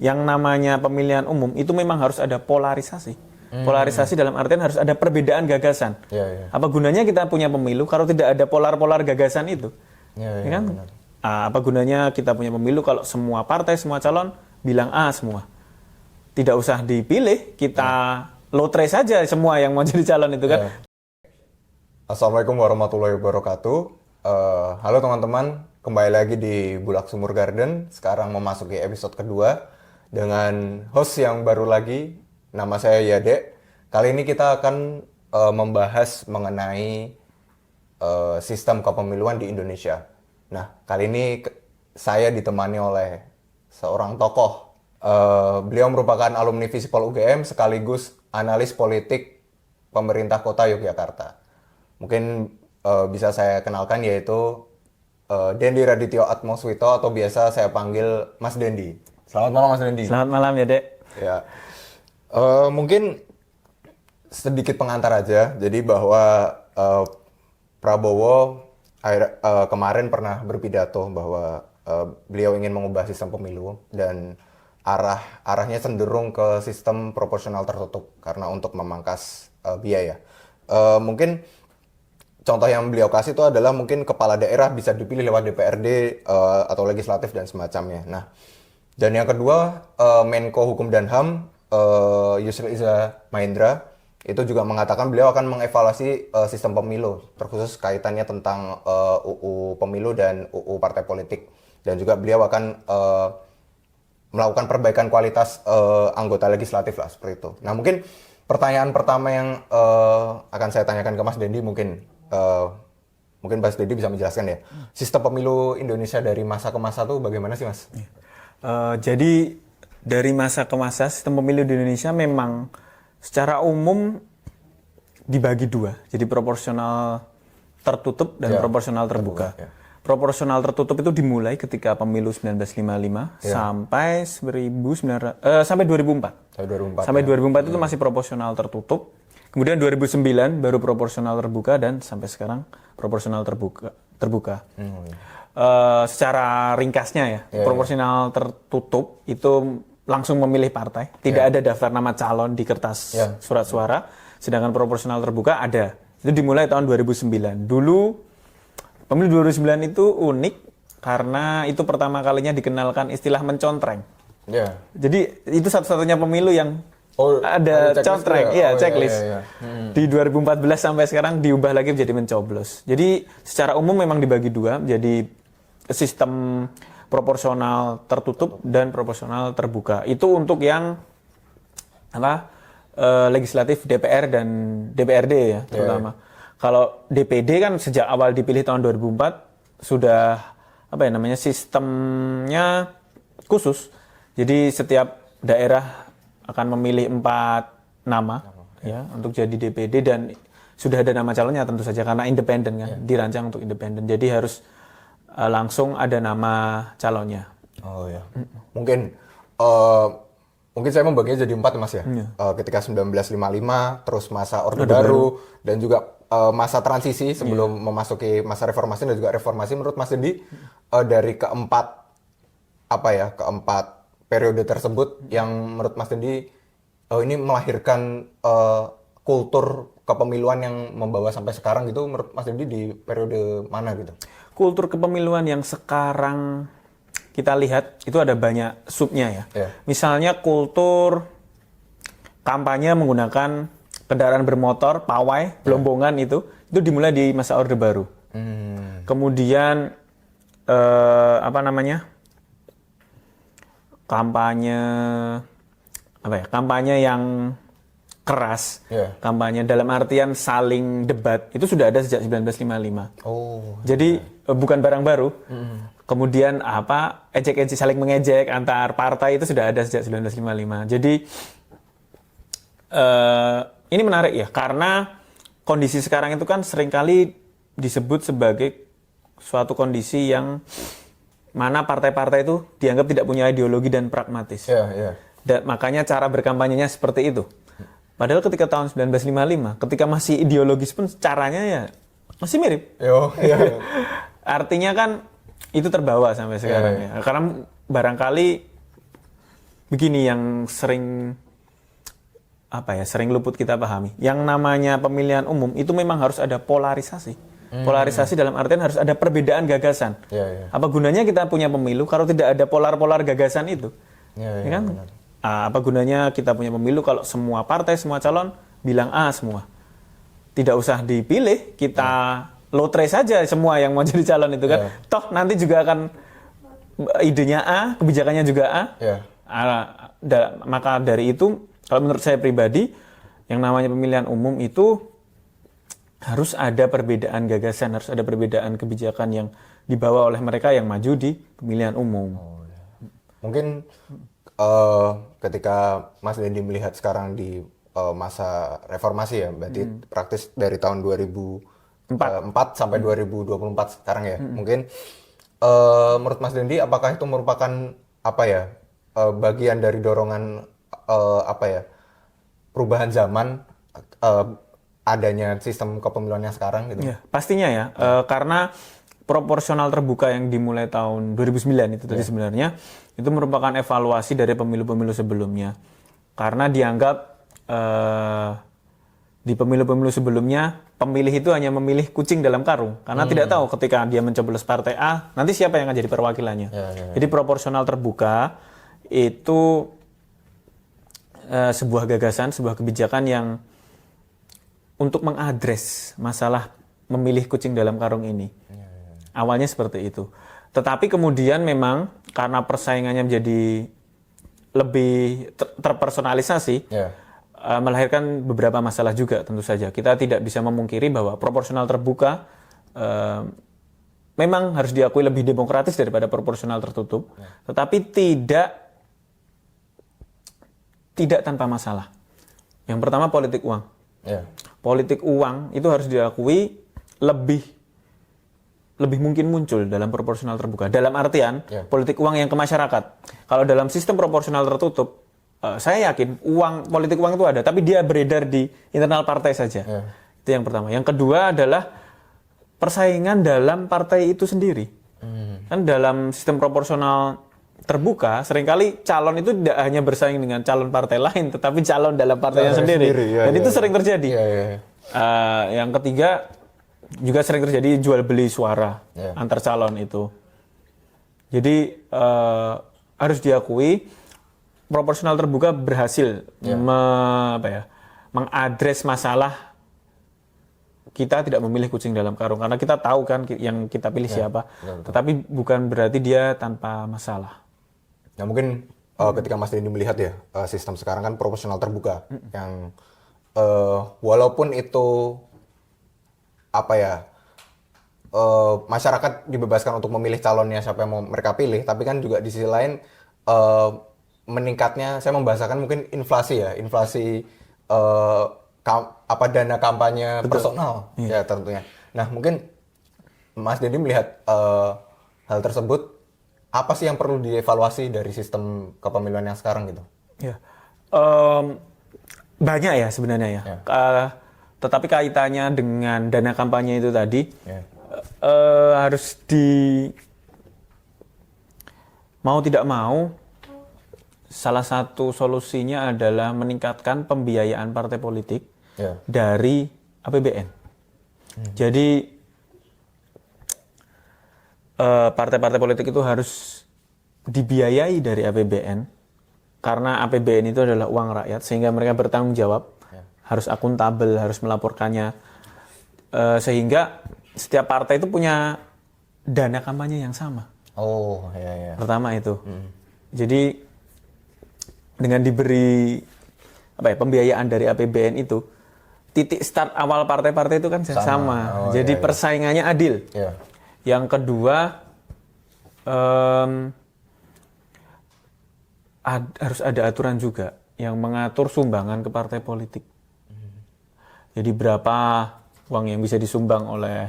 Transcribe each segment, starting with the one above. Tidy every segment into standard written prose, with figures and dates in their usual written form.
Yang namanya pemilihan umum itu memang harus ada polarisasi. Polarisasi dalam artian harus ada perbedaan gagasan. Apa gunanya kita punya pemilu kalau tidak ada polar-polar gagasan itu? Ya kan? Apa gunanya kita punya pemilu kalau semua partai, semua calon bilang A semua? Tidak usah dipilih, kita lotre saja semua yang mau jadi calon itu kan. Assalamualaikum warahmatullahi wabarakatuh. Halo teman-teman, kembali lagi di Bulak Sumur Garden. Sekarang memasuki episode kedua dengan host yang baru lagi. Nama saya Yade. Kali ini kita akan membahas mengenai sistem kepemiluan di Indonesia. Nah, kali ini saya ditemani oleh seorang tokoh. Beliau merupakan alumni Visipol UGM sekaligus analis politik pemerintah kota Yogyakarta. Mungkin bisa saya kenalkan yaitu Dendi Radityo Atmoswito atau biasa saya panggil Mas Dendi. Selamat malam Mas Dendi. Selamat malam ya Dek. Ya, mungkin sedikit pengantar aja. Jadi bahwa Prabowo kemarin pernah berpidato bahwa beliau ingin mengubah sistem pemilu dan arahnya cenderung ke sistem proporsional tertutup karena untuk memangkas biaya. Mungkin contoh yang beliau kasih itu adalah mungkin kepala daerah bisa dipilih lewat DPRD atau legislatif dan semacamnya. Nah, dan yang kedua Menko Hukum dan HAM Yusril Iza Mahendra itu juga mengatakan beliau akan mengevaluasi sistem pemilu terkhusus kaitannya tentang UU Pemilu dan UU Partai Politik, dan juga beliau akan melakukan perbaikan kualitas anggota legislatif lah seperti itu. Nah, mungkin pertanyaan pertama yang akan saya tanyakan ke Mas Dendi mungkin Mas Dendi bisa menjelaskan ya, sistem pemilu Indonesia dari masa ke masa tuh bagaimana sih Mas? Jadi dari masa ke masa sistem pemilu di Indonesia memang secara umum dibagi dua. Jadi proporsional tertutup dan proporsional terbuka. Proporsional tertutup itu dimulai ketika pemilu 1955 sampai 2004. Sampai 2004 itu masih proporsional tertutup. Kemudian 2009 baru proporsional terbuka dan sampai sekarang proporsional terbuka. Secara ringkasnya ya, proporsional tertutup itu langsung memilih partai, tidak ada daftar nama calon di kertas surat suara. Sedangkan proporsional terbuka ada. Itu dimulai tahun 2009. Dulu pemilu 2009 itu unik karena itu pertama kalinya dikenalkan istilah mencontreng. Jadi itu satu-satunya pemilu yang ada contreng, checklist. Di 2014 sampai sekarang diubah lagi menjadi mencoblos. Jadi secara umum memang dibagi dua, jadi sistem proporsional tertutup dan proporsional terbuka. Itu untuk yang legislatif DPR dan DPRD ya terutama. Kalau DPD kan sejak awal dipilih tahun 2004 sudah sistemnya khusus. Jadi setiap daerah akan memilih 4 nama ya untuk jadi DPD dan sudah ada nama calonnya tentu saja karena independen kan, dirancang untuk independen. Jadi harus langsung ada nama calonnya. Mungkin saya membaginya jadi 4 Mas ya. Ketika 1955, terus masa Orde Baru dan juga masa transisi sebelum memasuki masa reformasi dan juga reformasi. Menurut Mas Dendi dari keempat periode tersebut yang menurut Mas Dendi ini melahirkan kultur kepemiluan yang membawa sampai sekarang gitu, menurut Mas Dendi di periode mana gitu? Kultur kepemiluan yang sekarang kita lihat itu ada banyak subnya ya. Misalnya kultur kampanye menggunakan kendaraan bermotor, pawai, belombongan itu dimulai di masa Orde Baru. Kemudian kampanye yang keras, kampanye dalam artian saling debat itu sudah ada sejak 1955. Jadi bukan barang baru. Kemudian ejek-ejek saling mengejek antar partai itu sudah ada sejak 1955. Jadi ini menarik ya karena kondisi sekarang itu kan seringkali disebut sebagai suatu kondisi yang mana partai-partai itu dianggap tidak punya ideologi dan pragmatis. Dan makanya cara berkampanyenya seperti itu. Padahal ketika tahun 1955, ketika masih ideologis pun caranya ya masih mirip. Artinya kan itu terbawa sampai sekarang ya. Karena barangkali begini yang sering sering luput kita pahami. Yang namanya pemilihan umum itu memang harus ada polarisasi. Polarisasi dalam artian harus ada perbedaan gagasan. Apa gunanya kita punya pemilu kalau tidak ada polar-polar gagasan itu? Ya kan? Apa gunanya kita punya pemilu kalau semua partai, semua calon bilang A semua? Tidak usah dipilih, kita lotre saja semua yang mau jadi calon itu kan. Toh nanti juga akan idenya A, kebijakannya juga A. Maka dari itu, kalau menurut saya pribadi, yang namanya pemilihan umum itu harus ada perbedaan gagasan, harus ada perbedaan kebijakan yang dibawa oleh mereka yang maju di pemilihan umum. Mungkin ketika Mas Dendi melihat sekarang di masa reformasi ya, berarti praktis dari tahun 2004 sampai 2024 sekarang ya. Mungkin menurut Mas Dendi apakah itu merupakan bagian dari dorongan perubahan zaman adanya sistem kepemiluan yang sekarang gitu? Ya, pastinya ya, karena proporsional terbuka yang dimulai tahun 2009 itu tadi sebenarnya itu merupakan evaluasi dari pemilu-pemilu sebelumnya. Karena dianggap di pemilu-pemilu sebelumnya pemilih itu hanya memilih kucing dalam karung karena tidak tahu ketika dia mencoblos partai A nanti siapa yang akan jadi perwakilannya. Jadi proporsional terbuka itu sebuah gagasan, sebuah kebijakan yang untuk mengadres masalah memilih kucing dalam karung ini. Awalnya seperti itu. Tetapi kemudian memang karena persaingannya menjadi lebih terpersonalisasi, melahirkan beberapa masalah juga tentu saja. Kita tidak bisa memungkiri bahwa proporsional terbuka memang harus diakui lebih demokratis daripada proporsional tertutup, tetapi tidak tanpa masalah. Yang pertama politik uang. Politik uang itu harus diakui lebih mungkin muncul dalam proporsional terbuka. Dalam artian politik uang yang ke masyarakat. Kalau dalam sistem proporsional tertutup, saya yakin politik uang itu ada, tapi dia beredar di internal partai saja. Itu yang pertama. Yang kedua adalah persaingan dalam partai itu sendiri. Kan dalam sistem proporsional terbuka, seringkali calon itu tidak hanya bersaing dengan calon partai lain, tetapi calon dalam partainya sendiri. Dan itu sering terjadi. Yang ketiga, juga sering terjadi jual beli suara antar calon itu. Jadi harus diakui proporsional terbuka berhasil mengadres masalah kita tidak memilih kucing dalam karung karena kita tahu kan yang kita pilih siapa. Tetapi bukan berarti dia tanpa masalah. Nah mungkin ketika Mas Dendi melihat ya sistem sekarang kan proporsional terbuka yang walaupun itu masyarakat dibebaskan untuk memilih calonnya siapa yang mau mereka pilih, tapi kan juga di sisi lain meningkatnya, saya membahasakan mungkin inflasi dana kampanye personal ya tentunya. Nah mungkin Mas Dendi melihat hal tersebut, apa sih yang perlu dievaluasi dari sistem kepemiluan yang sekarang gitu? Banyak ya sebenarnya ya. Tetapi kaitannya dengan dana kampanye itu tadi harus mau tidak mau salah satu solusinya adalah meningkatkan pembiayaan partai politik dari APBN. Jadi partai-partai politik itu harus dibiayai dari APBN karena APBN itu adalah uang rakyat sehingga mereka bertanggung jawab, harus akuntabel, harus melaporkannya, sehingga setiap partai itu punya dana kampanye yang sama. Pertama itu. Jadi dengan diberi pembiayaan dari APBN itu, titik start awal partai-partai itu kan sama. Jadi persaingannya adil. Yang kedua, harus ada aturan juga yang mengatur sumbangan ke partai politik. Jadi berapa uang yang bisa disumbang oleh,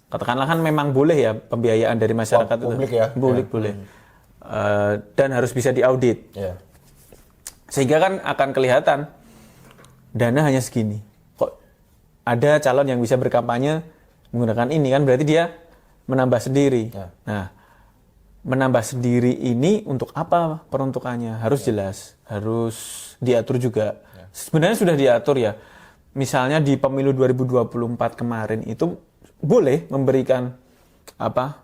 katakanlah kan memang boleh ya pembiayaan dari masyarakat publik itu. Publik boleh. Dan harus bisa diaudit. Sehingga kan akan kelihatan dana hanya segini. Kok ada calon yang bisa berkampanye menggunakan ini, kan berarti dia menambah sendiri. Nah, menambah sendiri ini untuk apa peruntukannya? Harus jelas, harus diatur juga. Sebenarnya sudah diatur ya. Misalnya di pemilu 2024 kemarin itu boleh memberikan apa?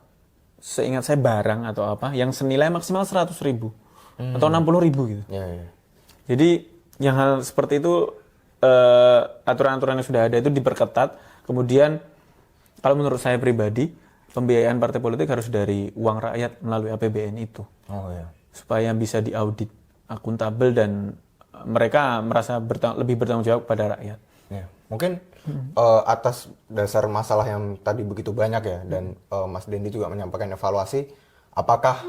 Seingat saya barang atau apa yang senilai maksimal 100.000 atau 60.000 gitu. Jadi yang hal seperti itu aturan-aturan yang sudah ada itu diperketat. Kemudian kalau menurut saya pribadi, pembiayaan partai politik harus dari uang rakyat melalui APBN itu. Supaya bisa diaudit, akuntabel, dan mereka merasa lebih bertanggung jawab pada rakyat. Mungkin atas dasar masalah yang tadi begitu banyak ya, dan Mas Dendi juga menyampaikan evaluasi, apakah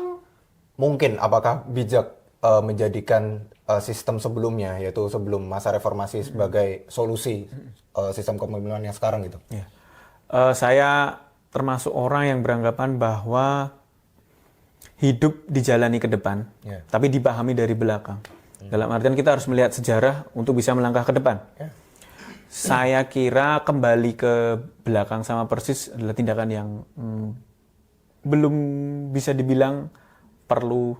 bijak menjadikan sistem sebelumnya, yaitu sebelum masa reformasi sebagai solusi sistem kepemiluan yang sekarang gitu? Saya termasuk orang yang beranggapan bahwa hidup dijalani ke depan, tapi dipahami dari belakang. Dalam artian kita harus melihat sejarah untuk bisa melangkah ke depan. Saya kira kembali ke belakang sama persis adalah tindakan yang belum bisa dibilang perlu,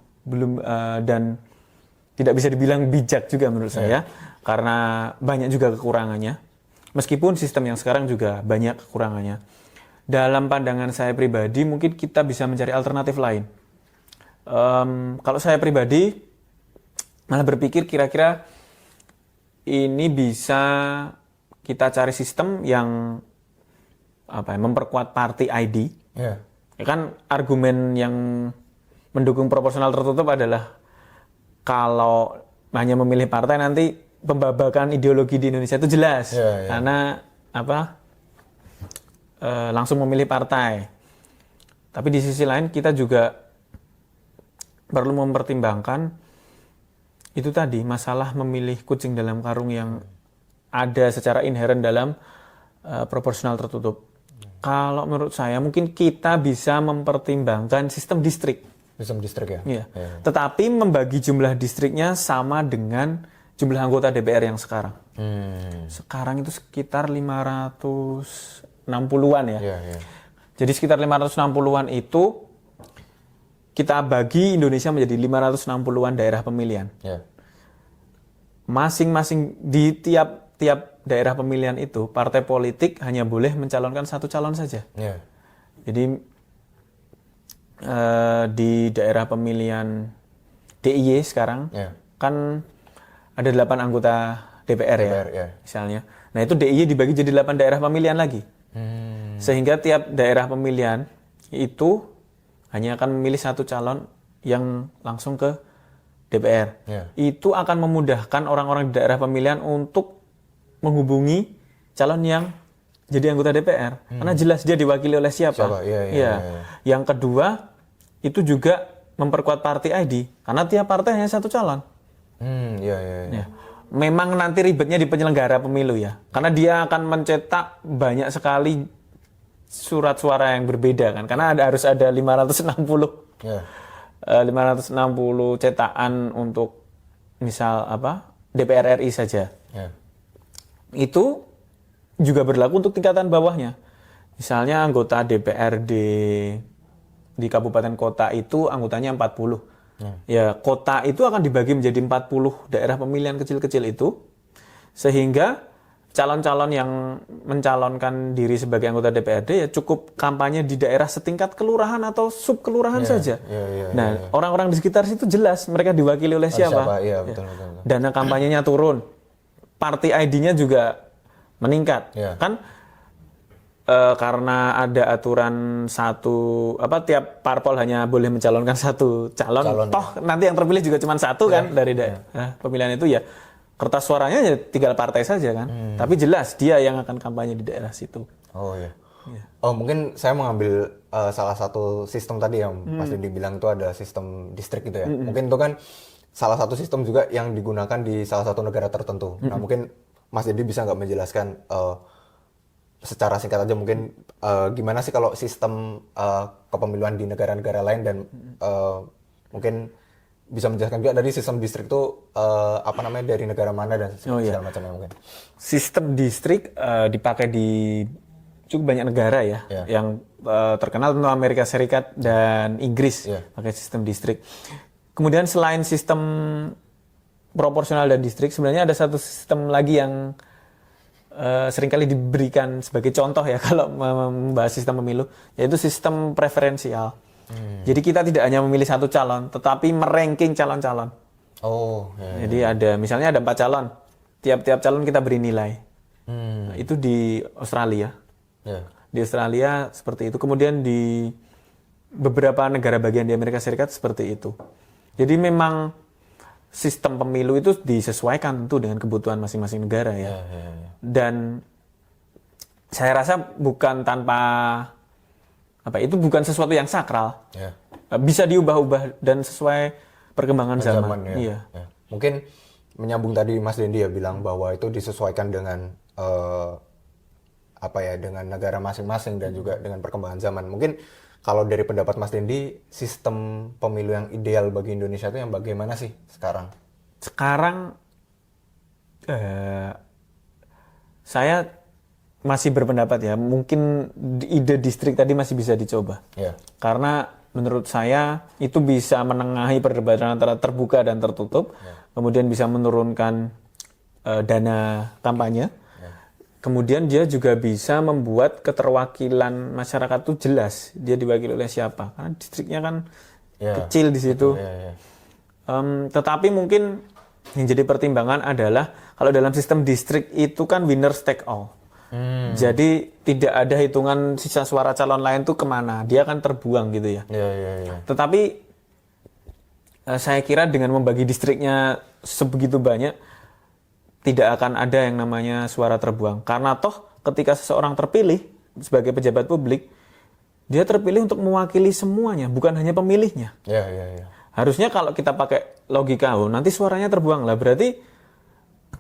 dan tidak bisa dibilang bijak juga menurut saya, karena banyak juga kekurangannya. Meskipun sistem yang sekarang juga banyak kekurangannya. Dalam pandangan saya pribadi, mungkin kita bisa mencari alternatif lain. Kalau saya pribadi, malah berpikir kira-kira ini bisa kita cari sistem yang memperkuat party ID. Ya kan argumen yang mendukung proporsional tertutup adalah kalau hanya memilih partai nanti pembabakan ideologi di Indonesia itu jelas, karena langsung memilih partai. Tapi di sisi lain kita juga perlu mempertimbangkan itu tadi masalah memilih kucing dalam karung yang ada secara inheren dalam proporsional tertutup. Kalau menurut saya mungkin kita bisa mempertimbangkan sistem distrik. Sistem distrik ya. Tetapi membagi jumlah distriknya sama dengan jumlah anggota DPR yang sekarang. Sekarang itu sekitar 560-an ya. Jadi sekitar 560-an itu kita bagi Indonesia menjadi 560-an daerah pemilihan. Masing-masing di tiap daerah pemilihan itu, partai politik hanya boleh mencalonkan satu calon saja. Jadi di daerah pemilihan DIY sekarang kan ada 8 anggota DPR ya, misalnya. Nah itu DIY dibagi jadi 8 daerah pemilihan lagi. Sehingga tiap daerah pemilihan itu hanya akan memilih satu calon yang langsung ke DPR. Itu akan memudahkan orang-orang di daerah pemilihan untuk menghubungi calon yang jadi anggota DPR. Karena jelas dia diwakili oleh siapa. Yang kedua, itu juga memperkuat party ID. Karena tiap partai hanya satu calon. Memang nanti ribetnya di penyelenggara pemilu ya, karena dia akan mencetak banyak sekali surat suara yang berbeda kan, karena harus ada 560 cetakan untuk misal DPR RI saja. Itu juga berlaku untuk tingkatan bawahnya. Misalnya anggota DPRD di kabupaten kota itu anggotanya 40. Ya, kota itu akan dibagi menjadi 40 daerah pemilihan kecil-kecil itu, sehingga calon-calon yang mencalonkan diri sebagai anggota DPRD ya cukup kampanye di daerah setingkat kelurahan atau subkelurahan saja. Orang-orang di sekitar situ jelas mereka diwakili oleh siapa. Betul. Dana kampanyenya turun, party ID-nya juga meningkat. Kan karena ada aturan tiap parpol hanya boleh mencalonkan satu calon toh nanti yang terpilih juga cuma satu kan dari daerah pemilihan itu ya, kertas suaranya ya tinggal partai saja kan, tapi jelas dia yang akan kampanye di daerah situ. Mungkin saya mengambil salah satu sistem tadi yang Mas Dendi bilang itu ada sistem distrik gitu ya. Mungkin itu kan salah satu sistem juga yang digunakan di salah satu negara tertentu. Nah mungkin Mas Dendi bisa nggak menjelaskan secara singkat aja mungkin gimana sih kalau sistem kepemiluan di negara-negara lain, dan mungkin bisa menjelaskan juga dari sistem distrik itu dari negara mana dan segala macamnya mungkin. Sistem distrik dipakai di cukup banyak negara ya yang terkenal, tentu Amerika Serikat dan Inggris pakai sistem distrik. Kemudian selain sistem proporsional dan distrik, sebenarnya ada satu sistem lagi yang seringkali diberikan sebagai contoh ya kalau membahas sistem pemilu, yaitu sistem preferensial. Jadi kita tidak hanya memilih satu calon, tetapi meranking calon-calon. Jadi misalnya ada 4 calon, tiap-tiap calon kita beri nilai. Nah, itu di Australia. Di Australia seperti itu. Kemudian di beberapa negara bagian di Amerika Serikat seperti itu. Jadi memang sistem pemilu itu disesuaikan tentu dengan kebutuhan masing-masing negara ya. Dan saya rasa bukan tanpa itu bukan sesuatu yang sakral. Bisa diubah-ubah dan sesuai perkembangan zaman. Iya. Mungkin menyambung tadi Mas Dendi ya bilang bahwa itu disesuaikan dengan dengan negara masing-masing dan juga dengan perkembangan zaman. Mungkin kalau dari pendapat Mas Dendi, sistem pemilu yang ideal bagi Indonesia itu yang bagaimana sih sekarang? Sekarang saya masih berpendapat ya, mungkin ide distrik tadi masih bisa dicoba. Karena menurut saya itu bisa menengahi perdebatan antara terbuka dan tertutup, kemudian bisa menurunkan dana kampanye. Kemudian dia juga bisa membuat keterwakilan masyarakat itu jelas, dia diwakili oleh siapa. Karena distriknya kan kecil di situ. Tetapi mungkin yang jadi pertimbangan adalah kalau dalam sistem distrik itu kan winner take all. Jadi tidak ada hitungan sisa suara calon lain tuh kemana, dia kan terbuang gitu ya. Tetapi saya kira dengan membagi distriknya sebegitu banyak, tidak akan ada yang namanya suara terbuang. Karena toh ketika seseorang terpilih sebagai pejabat publik, dia terpilih untuk mewakili semuanya, bukan hanya pemilihnya. Harusnya kalau kita pakai logika, nanti suaranya terbuang lah, berarti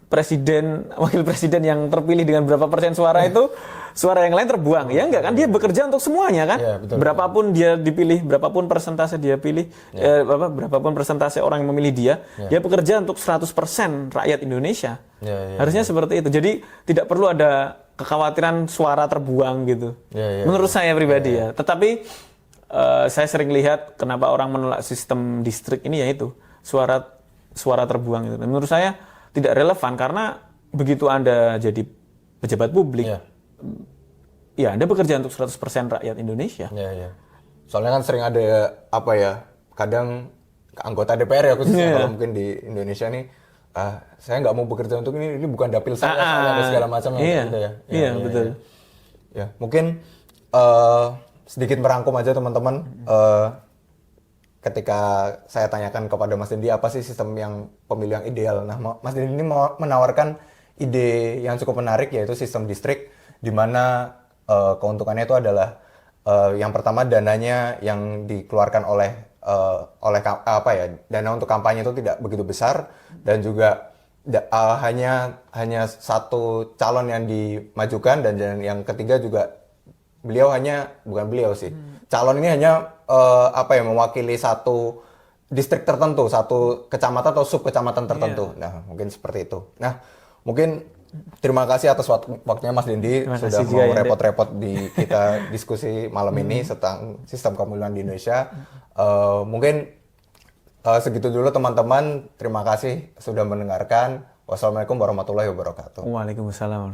presiden, wakil presiden yang terpilih dengan berapa persen suara itu, suara yang lain terbuang. Ya enggak kan, dia bekerja untuk semuanya kan. Berapapun dia dipilih, berapapun persentase dia pilih, berapapun persentase orang yang memilih dia, dia bekerja untuk 100% rakyat Indonesia. Harusnya seperti itu. Jadi tidak perlu ada kekhawatiran suara terbuang gitu. Menurut saya pribadi ya. Tetapi saya sering lihat kenapa orang menolak sistem distrik ini, yaitu suara terbuang itu. Dan menurut saya tidak relevan karena begitu Anda jadi pejabat publik, ya Anda bekerja untuk 100% rakyat Indonesia. Soalnya kan sering ada kadang anggota DPR ya khususnya kalau mungkin di Indonesia nih, saya nggak mau bekerja untuk ini bukan dapil saya, ada segala macam gitu ya. Betul. Ya, mungkin sedikit merangkum aja teman-teman. Ketika saya tanyakan kepada Mas Dendi apa sih sistem yang pemilu yang ideal, nah Mas Dendi ini menawarkan ide yang cukup menarik, yaitu sistem distrik, di mana keuntungannya itu adalah yang pertama, dananya yang dikeluarkan oleh dana untuk kampanye itu tidak begitu besar, dan juga hanya satu calon yang dimajukan, dan yang ketiga juga calon ini hanya mewakili satu distrik tertentu, satu kecamatan atau sub kecamatan tertentu. Nah, mungkin seperti itu. Nah, mungkin terima kasih atas waktunya Mas Dendi sudah mau repot-repot di kita diskusi malam ini tentang sistem pemilihan di Indonesia. Mungkin segitu dulu teman-teman. Terima kasih sudah mendengarkan. Wassalamualaikum warahmatullahi wabarakatuh. Waalaikumsalam.